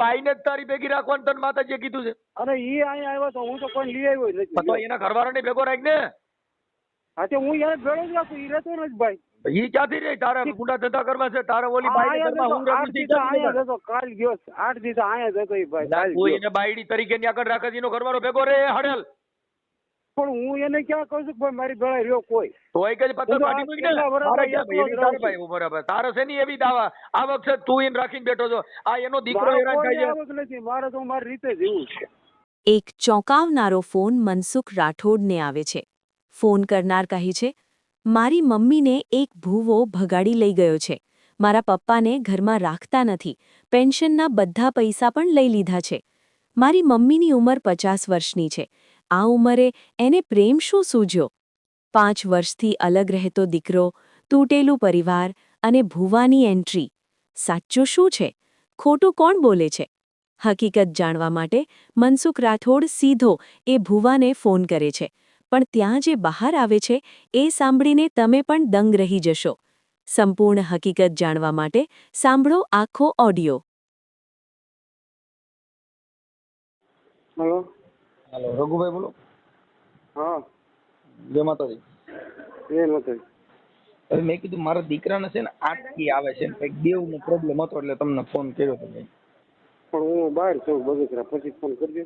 બાઈને જ તારી ભેગી રાખવાનું તને માતાજીએ કીધું છે. અરે ઈ અહીંયા આવ્યો તો હું તો કોઈ લઈ આવ્યો જ પણ તો નથી. એના ઘરવાળાને ભેગો રાખ ને. હા તે હું યાર ભેળો જ રાખું, ઈ રહેતો નથી ભાઈ. ઈ ક્યાંથી રે? તારે ગુંડા ધંધા કરવા છે, તારે ઓલી બાઈને ઘરમાં હું રાખું છું, અહીંયા જતો કાલ ગયો, 8 દિવસ અહીંયા જતો ઈ ભાઈ કાલ તું ગયો. એને બાયડી તરીકે ન્યા આગળ રાખે છે, એનો ઘરવાળો ભેગો રે હડેલ. પણ હું એને ક્યાં કહું છું કે ભાઈ મારી ભેળા રહ્યો કોઈ. તો એ કઈ પત્તર કાઢી મૂક ને. તારે ક્યાં એવી તારે ભાઈ બરાબર. તારે છે ની એવી દાવા આ વખતે તું એને રાખીને બેઠો છો. આ એનો દીકરો હેરાન થાય છે. આવક નથી, મારે તો મારી રીતે જીવું છે. એક ચોંકાવનારો ફોન મનસુખ રાઠોડને આવે છે. ફોન કરનાર કહે છે, મારી મમ્મીને એક ભૂવો ભગાડી લઈ ગયો છે. મારા પપ્પાને ઘરમાં રાખતા નથી. પેન્શનના બધા પૈસા પણ લઈ લીધા છે. મારી મમ્મીની ઉંમર 50 વર્ષની છે. આ ઉંમરે એને પ્રેમ શું સૂઝ્યો? 5 વર્ષથી અલગ રહેતો દીકરો, તૂટેલું પરિવાર અને ભૂવાની એન્ટ્રી. સાચું શું છે? ખોટું કોણ બોલે છે? હકીકત જાણવા માટે મનસુખ રાઠોડ સીધો એ ભૂવાને ફોન કરે છે. પણ ત્યાં જે બહાર આવે છે એ સાંભળીને તમે પણ દંગ રહી જશો. સંપૂર્ણ હકીકત જાણવા માટે સાંભળો આખો ઓડિયો. હલો હાલો રઘુભાઈ બોલો. હા જય માતાજી. એ નથી. હવે મેં કીધું મારા દીકરાને છે ને આંટકી આવે છે, કંઈક દેવનો પ્રોબ્લેમ હતો એટલે તમને ફોન કર્યો હતો. પણ હું બહાર છું બગસરા, પછી ફોન કરજો.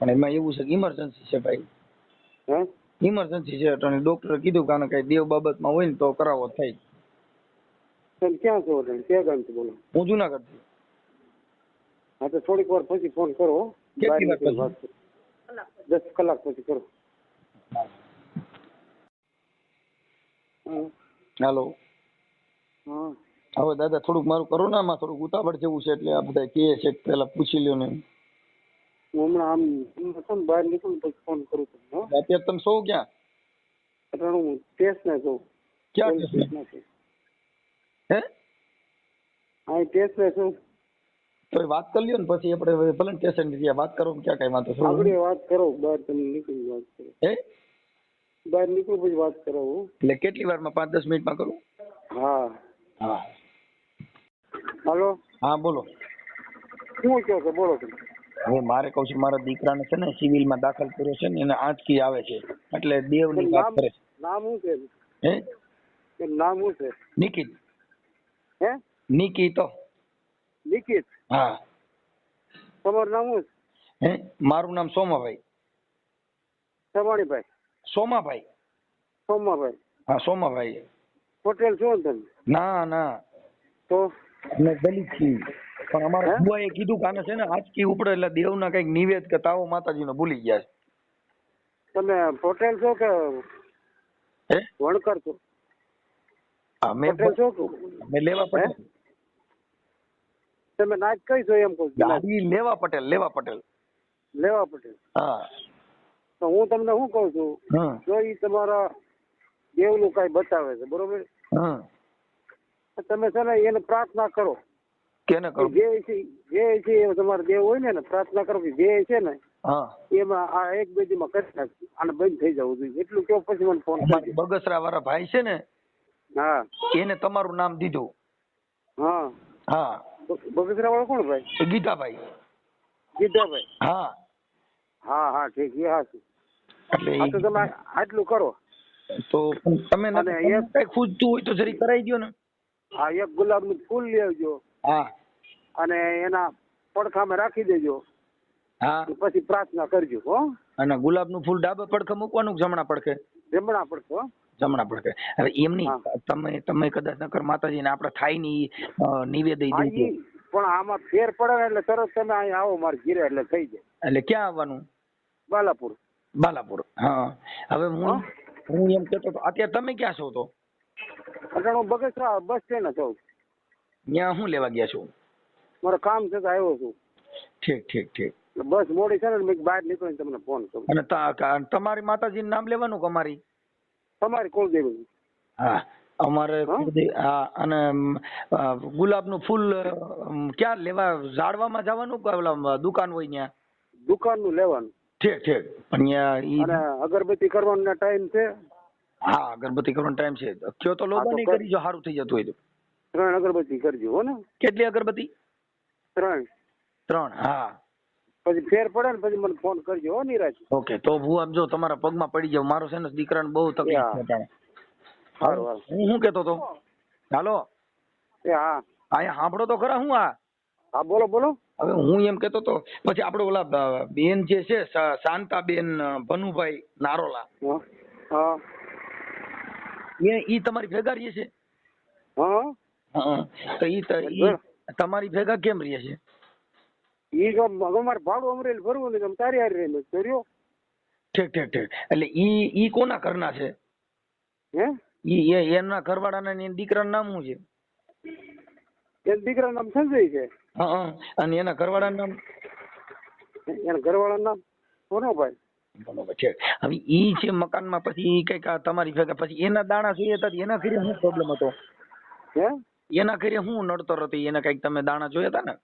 પણ એમાં એવું છે કે ઇમરજન્સી છે ભાઈ. હા ઇમરજન્સી છે એટલે ડોક્ટરે કીધું કે આને કઈ દેવ બાબતમાં હોય ને તો કરાવો થાય. તમે ક્યાં છો? ક્યાં ગામથી બોલો? હું જુનાગઢ થી. હા તો થોડીક વાર પછી ફોન કરો. કેટલી વાર પછી? વાત કરો. 10 કલાક પછી કરો. હાલો. હા હવે દાદા થોડુંક મારું કોરોનામાં થોડુંક ઉતાવળ જેવું છે એટલે આ બધા કહે છે કે પેલા પૂછી લ્યો ને. હું હમણાં આમ બહાર નીકળું પછી ફોન કરું તમને. અત્યારે તમે સૌ ક્યાં? એટલે હું ટેસ્ટ ના છું. ક્યાં ટેસ્ટ ના છું. હે? હા ટેસ્ટ ના છું. તો વાત કરી લ્યો ને પછી આપણે ભલે સ્ટેશન થી વાત કરો ને ક્યાં કઈ વાંધો છે? આગળ વાત કરો, બહાર તમે નીકળી વાત કરો. હે? બહાર નીકળું પછી વાત કરો. એટલે કેટલી વારમાં 5-10 મિનિટમાં કરું? હા હા. હાલો હા બોલો. શું કહો છો? બોલો તમે. હવે મારે કહું છું મારા દીકરાને છે ને સિવિલમાં દાખલ કર્યો છે ને એને આંચકી આવે છે એટલે દેવની વાત કરે છે. નામ શું છે? હે? એનું નામ શું છે? નિકિત. હે? નિકિત. નિકિત. હા. તમારું નામ શું છે? હે? મારું નામ સોમાભાઈ. સવાણીભાઈ? સોમાભાઈ. સોમાભાઈ? હા સોમાભાઈ. પટેલ છો ને તમે? ના ના તો અમે દલિત છીએ પણ અમારા બુઆએ કીધું કે આને છે ને આંચકી ઉપડે એટલે દેવના કઈક નિવેદ કે તાવો માતાજીનો ભૂલી ગયા છે. તમે પટેલ છો કે હે? વણકર છો? અમે પટેલ છો કે અમે લેવા પટેલ. તમે નાચ કઈ છો એમ કહું છું? ગાડી લેવા પટેલ. લેવા પટેલ. લેવા પટેલ. હા. તો હું તમને શું કહું છું, જો ઈ તમારા દેવનું કઈ બતાવે છે બરોબર, તમે છે ને એને પ્રાર્થના કરો. કેને કરો? જે છે એ તમારા દેવ હોય ને એને પ્રાર્થના કરો કે જે છે ને એમાં આ 1-2 દીમાં કરી નાખી આને બંધ થઈ જવું જોઈએ એટલું કહો પછી મને ફોન કરજો. બગસરા વાળા ભાઈ છે ને હા એને તમારું નામ દીધું. હા હા. બગસરા વાળા કોણ ભાઈ? ગીતાભાઈ. ગીતાભાઈ? હા હા હા ઠીક એ હા એટલે તો તમે આટલું કરો તો તમે કઈ ખૂજતું હોય તો જરી કરાવી દો ને. હા એક ગુલાબનું ફૂલ લઈ આવજો. હા. અને એના પડખામાં રાખી દેજો. હા. પછી પ્રાર્થના કરજો. હો. અને ગુલાબનું ફૂલ ડાબા પડખે મૂકવાનું જમણા પડખે? જમણા પડખે. હો. જમણા પડખે. હવે એમ નહીં તમે કદાચ નકર માતાજીને આપણે થાય ની નિવેદન દીધું પણ આમાં ફેર પડે ને એટલે તરત તમે અહીંયા આવો મારે ઘીરે એટલે થઈ જાય. એટલે ક્યાં આવવાનું? બાલાપુર. બાલાપુર. હા. હવે હું એમ કહેતો તો અત્યારે તમે ક્યાં છો? તો એટલે હું બગસરા બસ સ્ટેન્ડ છું. ત્યાં હું લેવા ગયા છો? મારે કામ છે તો આવ્યો છું. ઠીક ઠીક ઠીક. બસ મોડી છે ને મેં બહાર નીકળીને તમને ફોન કરું. અને તમારી માતાજીનું નામ લેવાનું કે અમારી? તમારી કુળદેવી. હા અમારે અને ગુલાબનું ફૂલ ક્યાં લેવા? ઝાડવામાં જવાનું કે ઓલા દુકાન હોય ત્યાં? દુકાનનું લેવાનું. ઠીક ઠીક. પણ અગરબત્તી કરવાનો ટાઈમ છે? હા અગરબત્તી કરવાનો ટાઈમ છે. કયો તો લોબા નહીં કરી જો સારું થઈ જતું હોય તો. 3 અગરબત્તી કરજો. હો ને? કેટલી અગરબત્તી? 3. 3 હા. પછી ફેર પડે ને પછી મને ફોન કરજો હો નિરાજ. ઓકે તો હું આમ જો તમારા પગમાં પડી જાઉં, મારો છે ને દીકરાને બહુ તકલીફ છે અત્યારે. સારું હું શું કેતો તો, હાલો હા અહીંયા સાંભળો તો ખરા. હું હા બોલો બોલો. હવે હું એમ કેતો તો પછી આપડે ઓલા બેન જે છે શાંતાબેન ભનુભાઈ નારોલા, હા ઈ તમારી ભેગા રહીએ છે? હા તો ઈ તમારી ભેગા કેમ રહીએ છે? ઈ અમારે ભાડું અમરેલી ભરવું ને તારી હારી રહીને કર્યો. ઠીક ઠીક ઠીક. એટલે ઈ કોના ઘરના છે? હે ઈ એના ઘરવાળાના ને દીકરાનું નામ શું છે? એના દીકરાનું નામ સંજય છે. હા. અને એના ઘરવાળાનું નામ? એના ઘરવાળાનું નામ સોનાભાઈ. બરોબર છે. હવે ઈ છે મકાનમાં, પછી કઈક તમારી ભેગા, પછી એના દાણા જોઈએ હતા, એના ઘરે શું પ્રોબ્લેમ હતો? હે એના ઘરે શું નડતર હતી? એને કઈક તમે દાણા જોયા હતા ને?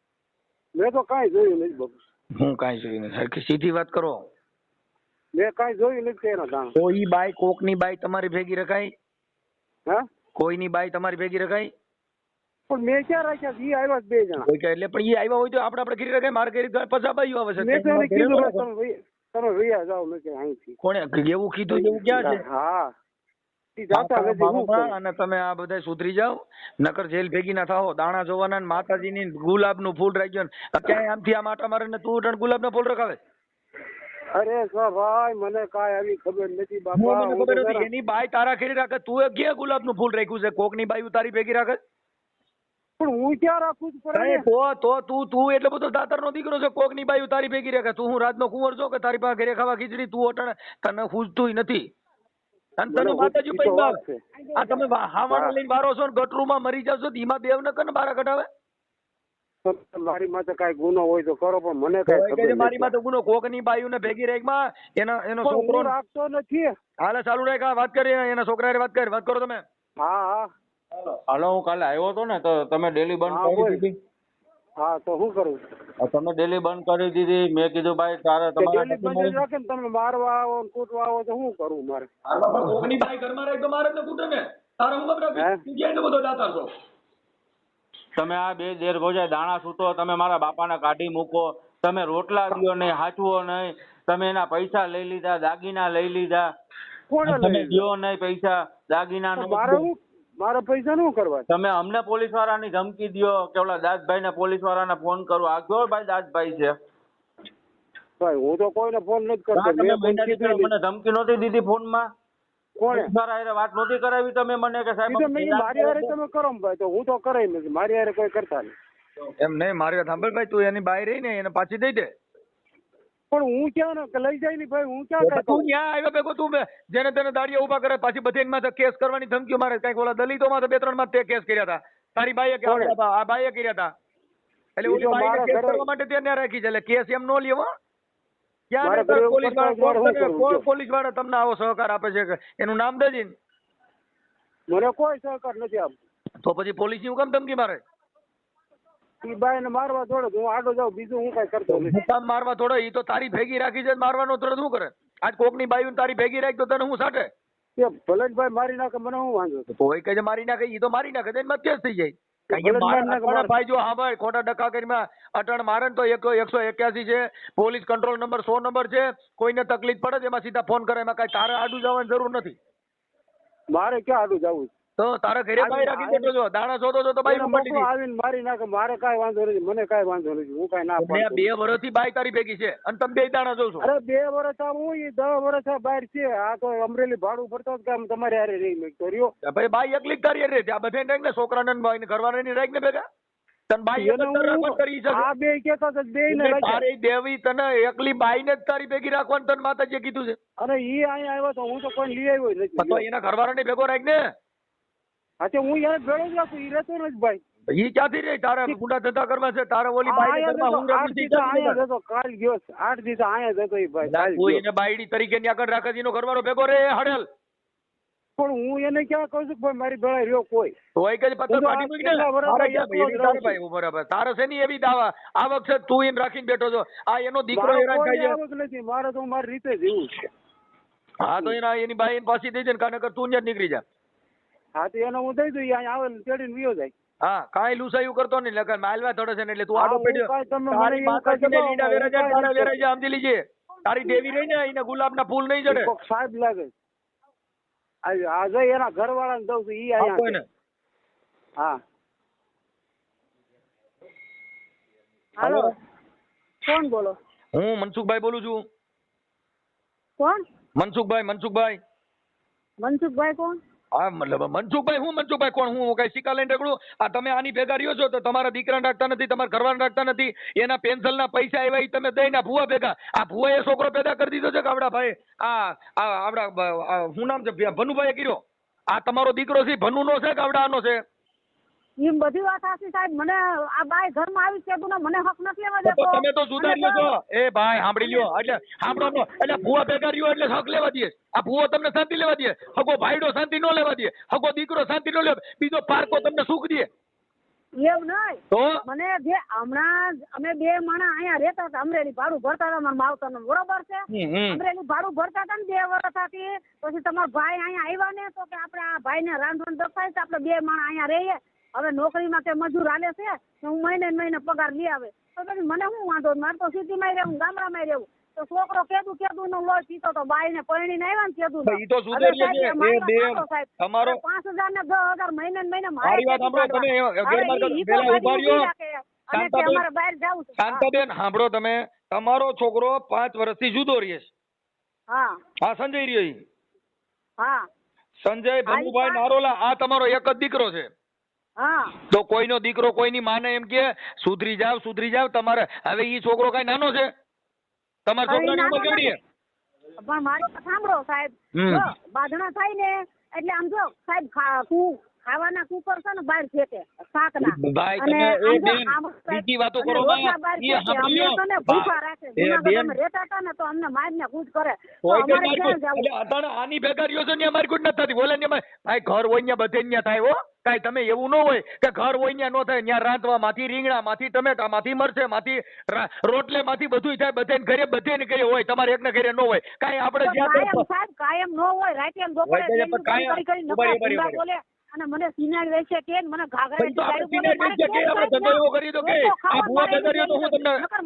મેં તો કાંઈ જોયું નથી બાબુ. હું કાંઈ જોયું નથી. સીધી વાત કરો. મેં કાંઈ જોયું નથી એના દાણા. તો ઈ બાઈ, કોકની બાઈ તમારી ભેગી રખાય? હા કોઈની બાઈ તમારી ભેગી રખાય? પણ મેં ક્યાં રાખ્યા? ઈ આવ્યા 2 જણા. એટલે પણ ઈ આવ્યા હોય તો આપણે ઘરે રખાય. મારે ઘરે પછા બાઈઓ આવે છે. મેં તો એને કીધું તમે વૈયા જાઓ. મેં કે અહીંથી. કોણે એવું કીધું? એવું ક્યાં છે? હા ઈ જાતા નથી. હું કહું અને તમે આ બધા સુધરી જાઓ, નકર જેલ ભેગી ના થાઓ. દાણા જોવાના ને માતાજીની ગુલાબનું ફૂલ રાખ્યો ને ક્યાંય આમથી આમ આટા મારે ને તું ગુલાબનો ફૂલ રખાવે? અરે સર ભાઈ મને કાંઈ આવી ખબર નથી બાપા. મને ખબર નથી. એની બાઈ તારા ઘરે રાખે, તું ક્યાં ગુલાબનું ફૂલ રાખ્યું છે? કોકની બાઈ તારી ભેગી રાખે? પણ હું ક્યાં રાખું છું? તો તું એટલો બધો દાતરનો દીકરો છે, કોકની બાઈ તારી ભેગી રાખે? તું હું રાતનો કુંવર છો કે તારી પાસે ઘરે ખાવા ખીચડી? તું અટાણે તને ખૂજતું નથી. અને તને માતાજી પૈસા આવે. આ તમે હાવાના લઈને બારો છો ને ગટરૂમાં મરી જાવ છો, એમાં દેવ ન કર ને બારા કઢાવે. મારી માથે કાંઈ ગુનો હોય તો કરો, પણ મને કાંઈ ખબર નથી. મારી માથે ગુનો? કોકની બાઈઓને ભેગી રાખમાં એનો છોકરો રાખતો નથી. હાલે ચાલુ રાખ. વાત કરી એના છોકરા વાત કરો તમે. હા હાલો, હું કાલે આવ્યો હતો ને તો તમે ડેલી બંધ કરી દીધી. હા તો શું કરું? તમે ડેલી બંધ કરી દીધી. મેં કીધું ભાઈ તારે ડેલી બંધ રાખે ને તમે મારવા આવો ને કૂટવા આવો તો શું કરવું મારે? કોકની બાઈ ઘરમાં રાખ તો મારે જ ને કૂટે ને. તારે હું ખબર તું ક્યાં બધો દાતાર છો? તમે આ 2 દેર ભોજાય દાણા છૂટો, તમે મારા બાપાને કાઢી મૂકો, તમે રોટલા દ્યો નહીં, હાચવો નહીં, તમે એના પૈસા લઈ લીધા, દાગીના લઈ લીધા. તમે દ્યો નહીં પૈસા, દાગીના મારા પૈસા નું કરવા? તમે અમને પોલીસ વાળાની ધમકી દ્યો કે ઓલા દાસભાઈ ને પોલીસ વાળાને ફોન કરો. આ કયો ભાઈ દાસભાઈ છે? ભાઈ હું તો કોઈને ફોન નથી કરતો. મને ધમકી નહોતી દીધી ફોનમાં? કોણે વાત નહોતી કરાવી તમે મને કે સાહેબ મારી હારે તમે કરો ભાઈ? તો હું તો કરાય નથી. મારી હારે કોઈ કરતા નહીં. એમ નહીં, મારી વાત સાંભળ ભાઈ. તું એની બાઈ રહી ને એને પાછી દઈ દે. પણ હું ક્યાં લઈ જાય ને ભાઈ? હું ક્યાં તું ત્યાં આવ્યો ભેગો? તું જેને તેને દાડિયા ઉભા કરે પાછી બધી એમાં કેસ કરવાની ધમકીઓ મારે. કઈક ઓલા દલિતોમાં તો 2-3 માં તે કેસ કર્યા હતા. તારી બાઈએ કર્યા હતા, આ બાઈએ કર્યા હતા. એટલે ઓલી બાઈને કેસ કરવા માટે ત્યાં રાખી છે. એટલે કેસ એમ નો લેવો. પોલીસ વાળા તમને આવો સહકાર આપે છે, એનું નામ દેજી. મને કોઈ સહકાર નથી આપતો. તો પછી પોલીસ ની હું કામ ધમકી મારે? ઈ બાઈ ને મારવા થોડો હું આડો જાઉં, બીજું હું કઈ કરતો નથી. કામ મારવા થોડો? ઈ તો તારી ભેગી રાખી છે, મારવાનો થોડો શું કરે? આજ કોકની બાઈ તારી ભેગી રાખી તો તને હું સાટે? ભલે ભાઈ મારી નાખે, મને હું વાંધો? તો એ કઈ મારી નાખે, ઈ તો મારી નાખે તો એમાં કેસ થઈ જાય. ભાઈ જો હા ભાઈ ખોટા ડખા કરી અટણ મારે ને તો 181 છે, પોલીસ કંટ્રોલ નંબર 100 નંબર છે. કોઈને તકલીફ પડે છે એમાં સીધા ફોન કરે. એમાં કઈ તારે આડું જવાની જરૂર નથી. મારે ક્યાં આડું જવું? તો તારે ઘરે બાઈ રાખી બેઠો છો, દાણા શોધો છો તો બાઈ આવીને મારી નાખે, મારે કઈ વાંધો નથી. મને કઈ વાંધો નથી. હું કઈ ના પાડું. 2 વર્ષથી બાઈ તારી ભેગી છે અને તમે 2 દાણા જોશો. અરે 2 વર્ષ હું 10 વર્ષ બહાર છે. આ તો અમરેલી ભાડું ભરતો કામ તમારે હારે રહી મેં કર્યો. ભાઈ બાઈ એકલી તારી હારે રહે. આ બધે રાખ ને, છોકરાને બાઈને ઘરવાળાની રાખ ને ભેગા. તને બાઈ કરી શકે. આ 2 કેતા તો 2 ને તારી દેવી તને એકલી બાઈને જ તારી ભેગી રાખવાનું તને માતાજીએ કીધું છે. અને ઈ અહીંયા આવ્યો તો હું તો કોઈ લઈ આવ્યો નથી. તો એના ઘરવાળાને ભેગો રાખ ને. હા તો હું યાર ભેળો જ રાખું. ઈ રહેતો નથી ભાઈ. ઈ ક્યાંથી રે? તારે ગુંડા ધંધા કરવા છે? તારે ઓલી બાઈ ઘરમાં હું અહીંયા જતો કાલ ગયો 8 દિવસ અહીંયા જતો ઈ ભાઈ. કોઈ એને બાઈડી તરીકે ની આગળ રાખે એનો ઘરવાળો ભેગો રે હડેલ. પણ હું એને ક્યાં કહું છું ભાઈ મારી ભેળા રહ્યો કોઈ? તો એ કઈ પત્તર કાઢી મૂકી ને. બરાબર તારે છે ની એવી દાવા આ વખતે તું એને રાખીને બેઠો છો. આ એનો દીકરો હેરાન થાય છે. નથી મારે તો મારી રીતે જીવું છે. હા તો એની બાઈ પાછી દઈ દે ને, કાને કર તું જ નીકળી જા. હા તો એને હું દઈ દઉં. અહીંયા આવે તેડીને વિયો જાય. હા કાંઈ લુસાયું કરતો નહીં લગન માલવા થોડો છે ને એટલે તું આડો હા, પડ્યો હું કાંઈ તમે મને તારી એવું માતાજી કાંઈ ને લીડા દબાવો, વેરાય જાય હું તારા કાંઈ વેરાય જાય સમજી લીજે તારી દેવી રહી ને એને ગુલાબના ફૂલ નહીં ચડે કોક સાહેબ લાગે આ જો એના ઘરવાળાને દઉં છું ઈ આપો અહીંયા એને. છે. હા હાલો કોણ બોલો? હું મનસુખભાઈ બોલું છું. કોણ? મનસુખભાઈ મનસુખભાઈ કોણ? હા મતલબ મનસુખભાઈ કોણ હું કઈ સિક્કા લઈને રગડું? આ તમે આની ભેગા રહ્યો છો તો તમારા દીકરાને રાખતા નથી, તમારા ઘરવાળાને રાખતા નથી, એના પેન્શનના પૈસા આવ્યા ઈ તમે દઈને આ ભૂવા ભેગા, આ ભૂવાએ છોકરો પેદા કરી દીધો છે કે આપડા ભાઈ શું નામ છે ભનુભાઈએ કર્યો? આ તમારો દીકરો છે ભનુનો છે કે આવડા આનો છે? એમ બધી વાત સાચી સાહેબ. મને આ બાઈ ઘરમાં આવી છે તો મને હક નથી લેવા તો દેતો. તમે તો સુધાર્યો છો. એ ભાઈ સાંભળી લ્યો, એટલે સાંભળો એટલે ભૂવા ભેગા રહ્યો એટલે હક લેવા દે. આ ભૂવો તમને શાંતિ લેવા દે, હગો ભાઈડો શાંતિ ન લેવા દે, હગો દીકરો શાંતિ ન લેવા, બીજો પારકો તમને સુખ દે. એમ નહીં. તો મને જે હમણાં અમે બે માણસ અહીંયા રહેતા હતા, અમરેલી ભાડું ભરતા હતા મારા માવતરનું, બરોબર છે? અમરેલી ભાડું ભરતા હતા ને 2 વર્ષથી. પછી તમારા ભાઈ અહીંયા આવ્યા ને તો કે આપણે આ ભાઈને રાંધણ દખાય છે, આપણે 2 માણસ અહીંયા રહીએ. હવે નોકરીમાં તે મજૂર હાલે છે, હું મહિને ને મહિને પગાર લઈ આવે તો પછી મને શું વાંધો? મારે તો સિટીમાં રહેવું, ગામડામાં રહેવું. તો છોકરો કેદું નો લોહી પીતો તો બાઈને પરણીને આવ્યા ને કેદું. ઈ તો સુધરીએ છે. એ બે તમારો 5,000 ને 10,000 મહિને ને મહિને મારી વાત સાંભળો તમે પેલા ઉભા રહ્યો. અમારે બહાર જવું છે. શાંતાબેન સાંભળો તમે, તમારો છોકરો 5 વર્ષથી જુદો રહે છે. હા હા સંજય રહ્યો ઈ. હા સંજય ભનુભાઈ નારોલા, આ તમારો એક જ દીકરો છે. હા તો કોઈનો દીકરો કોઈની માને એમ કે સુધરી જાવ તમારે. હવે ઈ છોકરો કઈ નાનો છે? તમારા છોકરાની ઉંમર કેવડી છે? પણ મારી વાત સાંભળો સાહેબ, જો બાંધણા થાય ને એટલે આમ જો સાહેબ ખાવાના કુકર છે ને બહાર ફેંકે શાકના. ભાઈ અને તમે એ આમ જો બેન આમ બીજી વાતો અને કરો રોટલા બહાર ઈ ફેંકે. સાંભળ્યો. અમને તો ને ભૂખા રાખે. એ જુનાગઢ બેન અમે રહેતા હતા ને તો અમને મારીને કૂટ કરે. તો કોઈ કઈ અમારે ક્યાં જવું? એટલે અટાણે આની ભેગા રહ્યો છો ને અમારી કુટ નથી થતી. બોલે ને ભાઈ ઘર હોય ને બધે ન્યા થાય હો. કાઈ તમે એવું ન હોય કે ઘર હોય ન્યા નો થાય. ન્યા રાંધવા માંથી રીંગણા માંથી ટમેટા માંથી મરચે માંથી રોટલે માંથી બધું થાય. બધે ને ઘરે હોય, તમારે એકને ઘરે ન હોય. કાઈ આપણે કાયમ સાહેબ કાયમ ન હોય. રાતે બપોરે બોલે અને મને સિનાર વેચે કે મને ઘાઘરા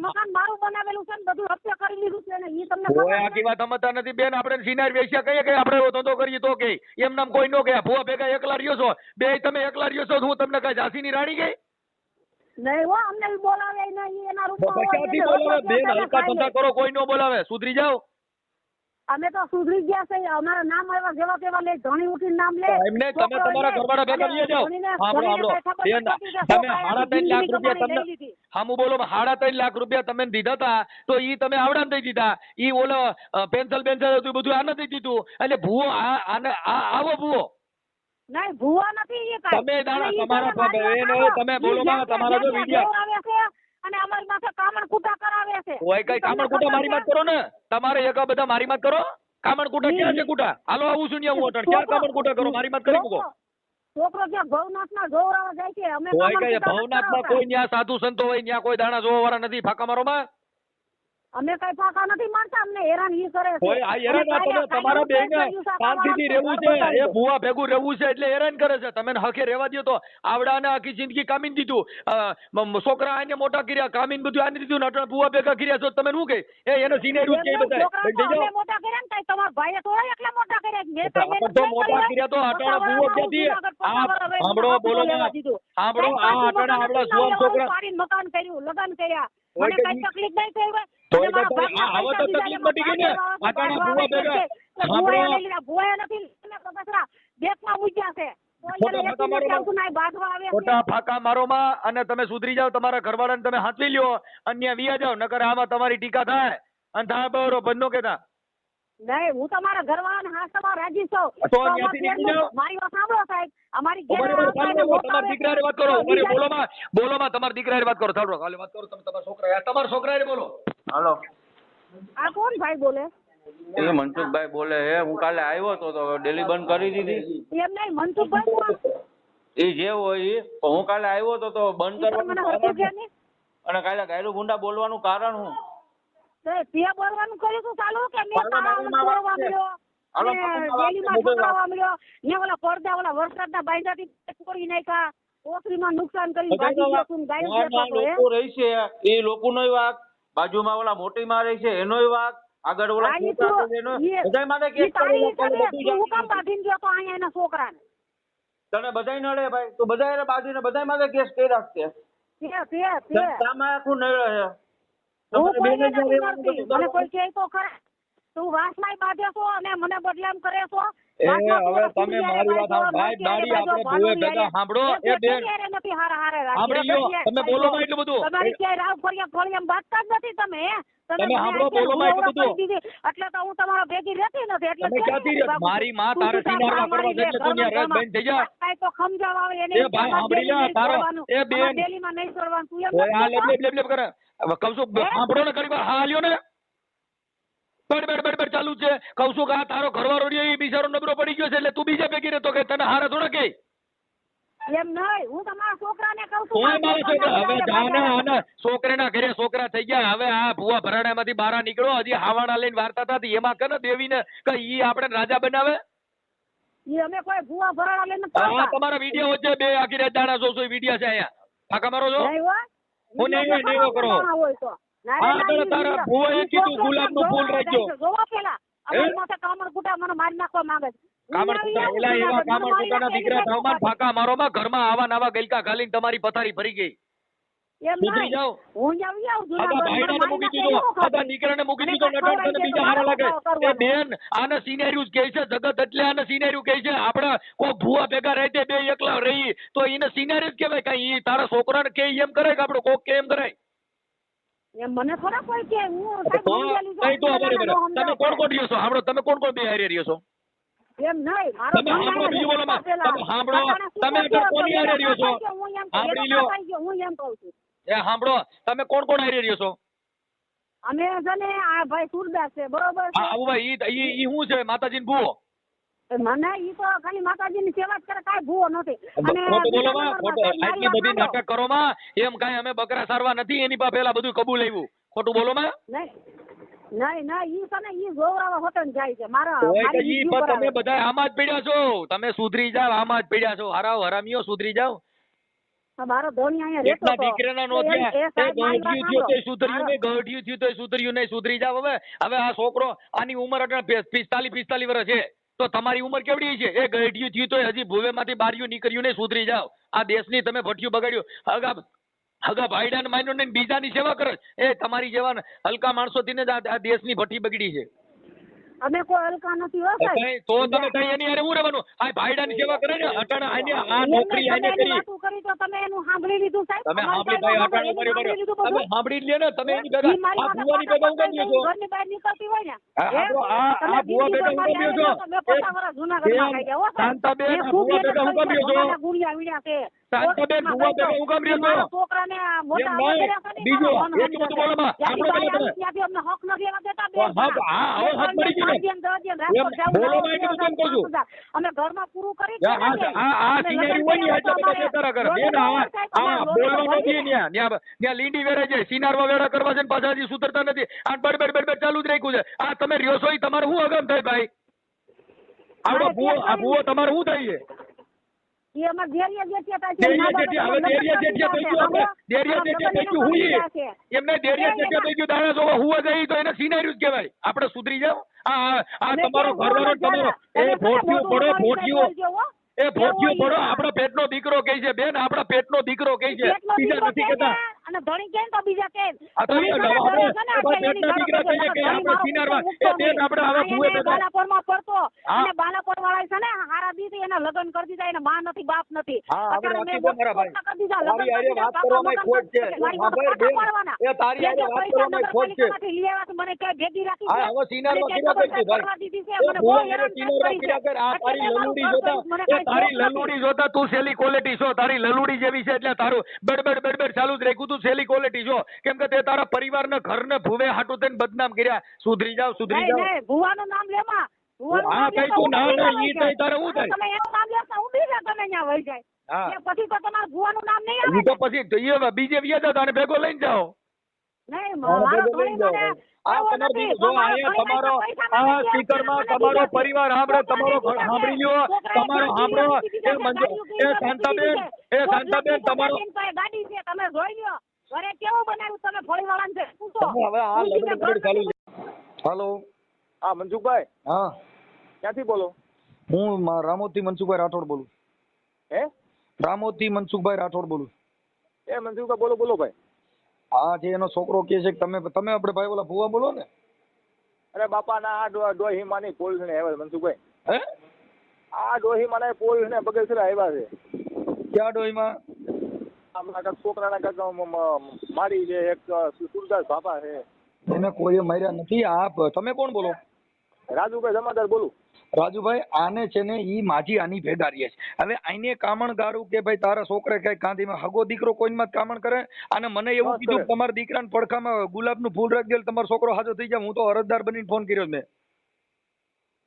મકાન મારું બનાવેલું છે ને બધું હપ્તે કરી લીધું છે ને ઈ તમને આખી વાત સમજતા નથી બેન. આપણે સિનાર વેચ્યા કહીએ કે આપણે એવો ધંધો કરીએ તો કે એમ નામ કોઈ નો ગયા. ભૂવા ભેગા એકલા રહ્યો છો, બે તમે એકલા રહ્યો છો. હું તમને કઈ ઝાંસીની રાણી ગઈ નહીં હો. અમને બોલાવે નહીં એના રૂપમાં ક્યાંથી બોલાવે બેન? હલકા ધંધા કરો, કોઈ નો બોલાવે. સુધરી જાઓ. અમે તો સુધરી ગયા છે. અમારા નામ આવ્યા જેવા તેવા લે, ધણી ઉઠીને નામ લે. એમને તમે તમારા ઘરવાળા ભેગા લઈ જાઓ. સાંભળો બેન, તમે 3.5 લાખ રૂપિયા તમને હામું બોલો 3.5 લાખ રૂપિયા તમે દીધા હતા તો ઈ તમે આવડાને દઈ દીધા. ઈ ઓલો પેન્સલ હતું બધું આને દઈ દીધું. એટલે ભૂવો આવો ભૂવો નહીં ભૂવા નથી. એ તમે દાણા તમારા તમે બોલો તમારા જો વિડિયો આવે છે અને અમારી માથે કામણ કુટા કરાવે છે. કોઈ કઈ કામણ કુટા મારી વાત કરો ને. તમારે એક બધા મારી વાત કરો. કામણ કુટા ક્યાં છે કુટા? હાલો આવું છું હું અટણ. ક્યાં કામણ કુટા કરો? મારી વાત કરી મૂકો. છોકરો જ્યાં ભવનાથમાં જોવરાવા જાય છે. અમે કોઈ કઈ ભવનાથમાં કોઈ ન્યા સાધુ સંતો હોય ન્યા કોઈ દાણા જોવા વાળા નથી. ફાકા મારો માં અમે કઈ ફાકા નથી મારતા. અમને હેરાન ઈ કરે છે. કોઈ આ હેરાન તમે તમારા બેને શાંતિથી રહેવું છે. એ ભૂવા ભેગું રહેવું છે એટલે હેરાન કરે છે. તમે હકે રહેવા દો તો આવડાને આખી જિંદગી કામીન દીધું. છોકરા આને મોટા કર્યા, કામીન બધું આને દીધું. નટણ ભૂવા ભેગા કર્યા છો તમે શું કે એને સિનેરું કે બધા મોટા કર્યા ને તમારા ભાઈએ થોડા એટલા મોટા કર્યા. મેં તો મોટા કર્યા તો અટાણા ભૂવો ક્યાંથી? સાંભળો બોલો સાંભળો આ અટાણા આપડા જુવાન છોકરા મકાન કર્યું, લગન કર્યા. મને કઈ તકલીફ નહીં થઈ હોય. હવે તો તકલીફ મટી ગઈ ને. અટાણા ભૂવા ભેગા ભૂવા નથી બેકમાં મૂક્યા છે. ખોટા ફાકા મારો માં અને તમે સુધરી જાવ. તમારા ઘરવાળાને તમે હાથવી લ્યો, અન્ય વિયા જાવ. નકર આમાં તમારી ટીકા થાય અને થાય બરો બંધો કેતા નહીં. હું તમારા ઘરવાળાને હાથમાં રાજી છું. તો ત્યાંથી નીકળી જાઓ. મારી વાત સાંભળો સાહેબ. અમારી તમારા દીકરાની વાત કરો. બોલોમાં તમારા દીકરાની વાત કરો. ચાલો કાલે વાત કરો. તમે તમારા છોકરાને બોલો. હાલો આ કોણ ભાઈ બોલે? એ મનસુખભાઈ બોલે હે. હું કાલે આવ્યો તો ડેલી બંધ કરી દીધી. એમ નહીં મનસુખભાઈ એ જે હોય એ. હું કાલે આવ્યો તો બંધ કરવાનું અને કાલે ગાયરું ગુંડા બોલવાનું કારણ હું તે બોલવાનું કર્યું તું ચાલુ કે મેં બોલવા મળ્યો ડેલીમાં છોકરાવા મળ્યો ને ઓલા પડદા ઓલા વરસાદના બાંધાથી તોડી નાખ્યા. કોથળીમાં નુકસાન કરી બધાય ભાગી નો ગયો વાંક. તું ને ગાયું ગામના કહેતો હતો, હે? લોકો રહી છે એ લોકોનોય વાંક, બાજુમાં ઓલા મોટીમાં રહી છે એનોય વાંક, આગળ ઓલા હા, ઈ છોકરા તો- છે એનો ઈ- બધાય માથે ઈ કેસ તારી કરેલા છે, ઈચ્છા છે. બધું તું હું કામ જાણીને. બાંધીને ગયો તો અહીંયા એના છોકરાને? તને બધાય નડે ભાઈ, તો બધાય બાજુને બધાય માથે કેસ કર્યા છે. તે તામાં આખું નડે છે. હું તમારે કોઈને બેને નથી રહેવાનું કરતી. બધું મને કોઈ કરવાનું. કહે તો ખરા. તું વાસમાંય બાંધે છો અને મને બદલામ કરે છો. એ વાસમાં તું હવે ઓલા તમે સુનિયારે મારી વાત બાંધ્યો, ભાઈ નોકિયારે મારી આપણે બાંધ્યો, ભૂવે ભેગા ભાનુડિયારે. સાંભળો એ એ બેન બેઠીયારે નથી હારે સાંભળી લ્યો, રાખી. તમે બોલો માં એટલું બધું. તમારી ક્યાંય રાવ ફળિયા ફળિયામાં બાંધતા જ નથી તમે, હે? તમે મને સાંભળો, અત્યારે બોલો માં એટલું ભૂલવડો બધું. કરી દીધી. એટલે તો હું તમારા ભેગી રહેતી નથી. એટલે તમે ક્યાંથી નથી રહે? બાબુ. મારી માં તું તારે સીધા સિનારવા મારી કરવા છે એટલે તું ઘરમાં ત્યાં બંધ થઈ જા. કાંઈ તો સમજાવ આવે એને એ ભાઈ સાંભળી લે, તારો એ બેન ડેલીમાં નહીં છોડવાનું. તું એમ ઓય આ નથી લેબ લેબ લેબ કરે. હવે કહું છું સાંભળો ને ઘણી વાર હા લ્યો ને. બડ ચાલુ છે. કહું છું કે આ તારો ઘરવાળો રહ્યો એ બિચારો નબળો પડી ગયો છે એટલે તું બીજા ભેગી રહેતો કે તને હારા થોડા કે એમ નહીં. હું તમારા છોકરાને કહું છું. તોય મારો છોકરો હવે જાને બાજારે આને છોકરાના ઘરે છોકરા થઈ ગયા. હવે આ ભુવા ભરાડામાંથી બહાર નીકળો. હજી હાવાણા લઈને વાર્તા થતી એમાં કે ને દેવીને કે ઈ આપણે રાજા બનાવે. ઈ અમે કોઈ ભૂવા ભરાડા લઈને આ ફરતા. તમારા વિડીયો વચ્ચે બે આખી રાત દાણા જોશો વિડીયો છે અહીંયા. ફાકા મારો છો? નહીં હોય. હું નહીં હોય, નહીં હોય કરો. હોય તો. ના, હા, ના, તો ઈ તારા ઈ ભુવાએ ઈ કીધું છોકરો ગુલાબનું ફૂલ જોવા રાખજો. જાય છે. જોવા પેલા હે? અમારી માથે કામરકુટા મને મારી નાખવા માંગે છે. કામરકુટા એલા એવા કામરકુટાના દીકરા થાવમાં ફાકા મારોમાં ઘરમાં આવા નવા ગલકા ખાલીને તમારી પથારી ભરી ગઈ. એમ સુધરી નહીં. જાઓ. હું આવી આવું આધા જુનાગઢ. ભાઈડાને મને મૂકી મારી દીધો, નાખે આધા એવું દીકરાને મૂકી અને દીધો, કાંઈ નટણ તને ખવડાવી બીજા દે હારા તો લાગે. કરવાનું. એ બેન આને સિનેરિયું જ કહે છે, જગત એટલે આને સિનેરિયું કહે છે. આપણે કોઈ ભૂવા ભેગા રહેતે બે એકલા રહી તો એને સિનેરિયું જ કહેવાય. કાંઈ ઈ તારા છોકરાને કે એમ કરાય કે આપણે કોક કે એમ કરાય. એમ મને થોડા કોઈ કે હું તો કઈ તો ખબર પડે. તમે કોણ કોણ રહ્યો છો? હાંભળો, તમે કોણ કોણ બે હારે રહ્યો છો? એમ નહીં. મારો તમે સાંભળો, બીજું બોલો માં. તમે સાંભળો, તમે અત્યારે કોની હારે રહ્યો છો? સાંભળી લ્યો. હું એમ કહું છું. એ સાંભળો, તમે કોણ કોણ હારે રહ્યો છો? અમે છે ને આ ભાઈ સુરદાસ છે, બરોબર છે? હા આવું ભાઈ ઈ શું છે? માતાજીને ભૂવો? મને ઈ તો ખાલી માતાજીની સેવા જ કરે, કાંઈ ભૂવો નથી. અને ખોટું બોલો માં, બીજા ખોટું. નંબરમાં આટલી બધી નાટક કરો માં. એમ કાંઈ અમે બકરા સારવા નથી એની પાસે પેલા બધું કબૂલ આવ્યું. ખોટું બોલો માં. નહીં ઈ છે ને ઈ જોવરાવા હોટલ જાય છે. મારા હોય કે મારી ઈ ઈચ્છા પણ તમે કરાવે. બધા આમાં જ પડ્યા છો. તમે સુધરી જાવ, આમાં જ પડ્યા છો. હરાવ હરામીઓ સુધરી જાવ. મારો ધોની અહીંયા રહેતો એટલા હતો. દીકરાના નો એ થયા. એ સાહેબ મારી વાત ગઢિયું થયું તોય સાંભળો. સુધર્યું નહીં, ગઢિયું થયું તોય સુધર્યું નહીં. સુધરી જાવ હવે. હવે આ છોકરો આની ઉંમર અટાણે 45 વર્ષ છે તો તમારી ઉંમર કેવડી છે? એ ગઢિયું થયું તોય હજી ભૂવેમાંથી બારીયું નીકળ્યું નહીં. સુધરી જાવ. આ દેશની તમે ભઠ્યું બગાડ્યું. હગા ભાઈડાને માન્યો ને બીજાની સેવા કરે. એ તમારી જેવા હલકા માણસોથી ને જ આ દેશની ભઠ્ઠી બગડી છે. અમે કોઈ હલકા નથી હો સાહેબ. કઈ તો તમે કઈ એની હારે હું રહેવાનું? આ ભાઈડાની સેવા કરે ને અટાણે આને આ નોકરી આને તમે એની કરી. વાતો કરી તો તમે એનું સાંભળી લીધું સાહેબ. તમે અમારી સાંભળી ભાઈ સાહેબ અટાણે એની બરાબર. સાંભળી લીધું તમે બધું. સાંભળી જ લે ને. તમે એની ઈ ભેગા મારી આ માથે ભુવાની ભેગા હું કેમ પટાપટ છો? ઘરની બહાર નીકળતી હોય ને. આ હે? આપણો આ તમે ભુવા જિંદગી ભેગા હું ભરમાં કેમ લઈ છો? લેજો. મેં 50 વર્ષ જૂનાગઢમાં ખાઈ ગયા હો સાહેબ. શાંતાબેન, મેં આ ખૂબ ભુવા મહેનત ભેગા હું કરી કેમ છે. છો? ભગવાનના ગુણિયા વીણ્યા છે. શાંતાબેન, ભુવા ભેગા હું કેમ રહ્યો છો? મારા છોકરાને આ મોટા એમ નહીં. કર્યા છે ને, બીજું, મારા મન એટલું બધું હમણાં બોલો માં. ત્યાંથી સાંભળો ભાઈ પેલા આવ્યું, ત્યાંથી અમને હક નથી લેવા દેતા તો બેન. હા, હવે હાથ પડી ગયો ને. એમ બોલો માં એ કીધું કેમ કહું છું? અમે ઘરમાં પૂરું કરી જ આ નાખીએ. આ અમે સિનેરી લગ્ન હોય ને કર્યા એટલે તો બધા અમારે બેતારા કરે. રોજ બેન અમારે આ સાહેબ અમારે રોજ બોલવા હોય નથી ને. ત્યાં લીંડી વેરે છે, સિનારવા વેરા કરવા છે ને પાછા હજી સુધરતા નથી. આ બડ ચાલુ જ રાખ્યું છે. આ તમે રહ્યો છો ઈ તમારું શું અગમ થાય ભાઈ? આવડો ભૂવો તમારે શું થાય છે? ઈ અમારે દેરિયા જેઠિયા થાય છે. દેરિયા જેઠિયા, હવે દેરિયા જેઠિયા થઈ ગયું આપણે. દેરિયા જેઠિયા થઈ ગયું હું ઈ. એમને દેરિયા જેઠિયા થઈ ગયું દાણા જોવા હુવા ગઈ તો એને સિનાર્યું જ કહેવાય. આપણે સુધરી જાવ. આ તમારો ઘરવાળો તમારો એ ભોટિયું પડો ભોટિયું. એ ભોટિયું પડો આપણા પેટનો દીકરો કહે છે બેન, આપણા પેટનો દીકરો કહે છે, બીજા નથી કહેતા. અને ધણી કેમ તો બીજા કેમ? આ તો એ પેટના દીકરા કહીએ કે આપણે સિનારવા એ બેન આપણે હવે ભૂવે પેદા. બાલાપોરમાં પડતો હા. અને બાલાપોર વાળા છે ને હારા દીધી એના લગ્ન કરી દીધા. એને માં નથી બાપ નથી. હા, હવે અત્યારે રાખી મેં દે મારા ભાઈ. કરી દીધા, તારી લગ્ન હારે કરી વાત દીધા, કરવામાં ખોટ છે. મારી હા, પાસે ભાઈ, પાછા બેન, પાડવાના. એ તારી હારે જે વાત પૈસા કરવામાં ખોટ છે. નગરપાલિકામાંથી લઈ આવ્યા છે, મને ક્યાંય ભેગી રાખી હા, છે. હવે સિનારમાં મને કિરા ક્યાંય કરી કરવા ભાઈ. દીધી છે. એ મને બહુ ભૂવા હેરાન સિનારમાં કરી છે. કિરા કર. આ એટલે તારી મેં મારું લલુડી ઘર જોતા, કર્યું. મને એ કાંઈ તારી શોખ નથી. લલુડી જોતા તું સેલી ક્વોલિટી છો. તારી લલુડી જેવી છે એટલે તારું બડબડ ચાલુ જ રાખ્યું. તું સેલી ક્વોલિટી છો કેમ કે તે તારા પરિવારને ઘરને ભૂવે હાટું થઈને બદનામ કર્યા. સુધરી જાવ, સુધરી નહીં, જાવ. નહીં, ભુવાનું નામ લેમાં. ભુવાનું હા, નામ કઈ લેતા તું હું ના બીજા ના ઈ વહી કઈ તારે શું જાય. થાય? તમે એનું નામ લેતા હું બીજા તમે ત્યાં વહી જાય. હા. એ પછી તો તમારું ભુવાનું નામ નહીં આવે ઈ તો ને. પછી તો ઈ હવે બીજે વ્યાજા તાને ભેગો લઈને જાઓ. નહીં, મારો મારો ભેગો લઈને ધણી જાઓ. મને આ એવો તમારો નથી. જો મારો અહીંયા ધણી તમારો પૈસા આ માંગે છે, સ્પીકરમાં મને તમારો દીધા છે. પરિવાર સાંભળે, તમારો છોકરાને સાંભળી લ્યો, છોકરાએ તમારો ગાંધી સાંભળો. દીધી છે, એ મંજુ ગાંધી એ દીધી છે. શાંતાબેન એ શાંતાબેન તમારો ગાડી છે તમે જોઈ લ્યો ઘરે કેવું બનાવ્યું તમે ફળીવાળાને છે પૂછો હવે આ લડત ચાલુ છે. હાલો હા મનસુખભાઈ, હા ક્યાંથી બોલો? હું રામોદથી મનસુખભાઈ રાઠોડ બોલું. હે? રામોદથી મનસુખભાઈ રાઠોડ બોલું. એ મનસુખભાઈ બોલો બોલો ભાઈ. હા જે એનો છોકરો કહે છે કે તમે આપણે ભાઈ ઓલા ભુવા બોલો ને. અરે બાપા ના આ ડોહીમાની પોલીસ ને આવ્યા છે મનસુખભાઈ. હે? આ ડોહીમાના પોલીસ ને બગેસરા આવ્યા છે. ક્યાં ડોહીમાં? આપણા કાંઈક છોકરાના કાંઈક મારી છે, એક સુરદાસ બાપા છે. એને કોઈએ માર્યા નથી. આ તમે કોણ બોલો? રાજુભાઈ જમાદાર બોલું. રાજુભાઈ આને છે ને ઈ માજી આની ભેગા રહીએ છે. હવે આઈને કામણ ગારું કે ભાઈ તારા છોકરે કઈ કાંધીમાં હગો દીકરો કોઈમાં કામણ કરે અને મને એવું કીધું કે તમારા દીકરાને પડખામાં ગુલાબનું ફૂલ રાખી દે તમારો છોકરો હાજો થઈ જાય. હું તો અરજદાર બનીને ફોન કર્યો મેં.